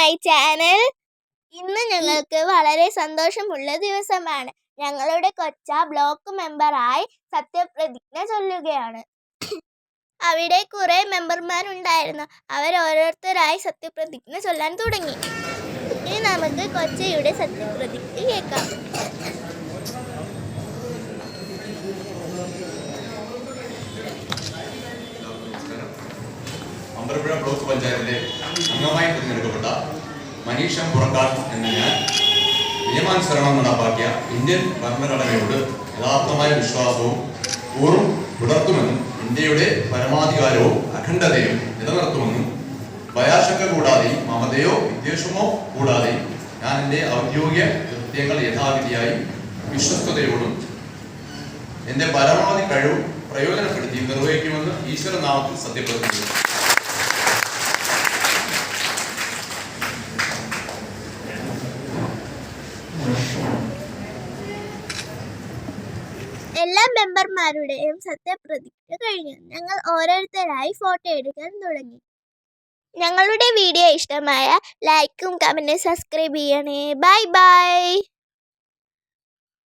My channel. ഇന്ന് ഞങ്ങൾക്ക് വളരെ സന്തോഷമുള്ള ദിവസമാണ്. ഞങ്ങളുടെ കൊച്ച ബ്ലോക്ക് മെമ്പറായി സത്യപ്രതിജ്ഞ ചൊല്ലുകയാണ്. അവിടെ കുറെ മെമ്പർമാരുണ്ടായിരുന്നു. ഓരോരുത്തരായി സത്യപ്രതിജ്ഞ ചൊല്ലാൻ തുടങ്ങി. ഇനി നമുക്ക് കൊച്ചയുടെ സത്യപ്രതിജ്ഞ കേൾക്കാം. അമ്പലപ്പുഴ ബ്ലോക്ക് പഞ്ചായത്തിലെ അംഗമായി തിരഞ്ഞെടുക്കപ്പെട്ട മനീഷ പുറക്കാട് എന്ന ഞാൻ നിയമാനുസരണം നടപ്പാക്കിയ ഇന്ത്യൻ ഭരണഘടനയോട് യഥാർത്ഥമായ വിശ്വാസവും കൂറും പുലർത്തുമെന്നും ഇന്ത്യയുടെ പരമാധികാരവും അഖണ്ഡതയും നിലനിർത്തുമെന്നും ഭയാശങ്ക കൂടാതെയും മമതയോ വിദ്വേഷമോ കൂടാതെയും ഞാൻ എൻ്റെ ഔദ്യോഗിക കൃത്യങ്ങൾ യഥാവിധിയായി വിശ്വസ്തയോടും എൻ്റെ പരമാവധി കഴിവ് പ്രയോജനപ്പെടുത്തി നിർവഹിക്കുമെന്ന് ഈശ്വരനാമത്തിൽ സത്യപ്രതിജ്ഞ ചെയ്യുന്നു. എല്ലാ മെമ്പർമാരുടെയും സത്യപ്രതിജ്ഞ കഴിഞ്ഞു. ഞങ്ങൾ ഓരോരുത്തരായി ഫോട്ടോ എടുക്കാൻ തുടങ്ങി. ഞങ്ങളുടെ വീഡിയോ ഇഷ്ടമായ ലൈക്കും കമന്റും സബ്സ്ക്രൈബ് ചെയ്യണേ. Bye bye.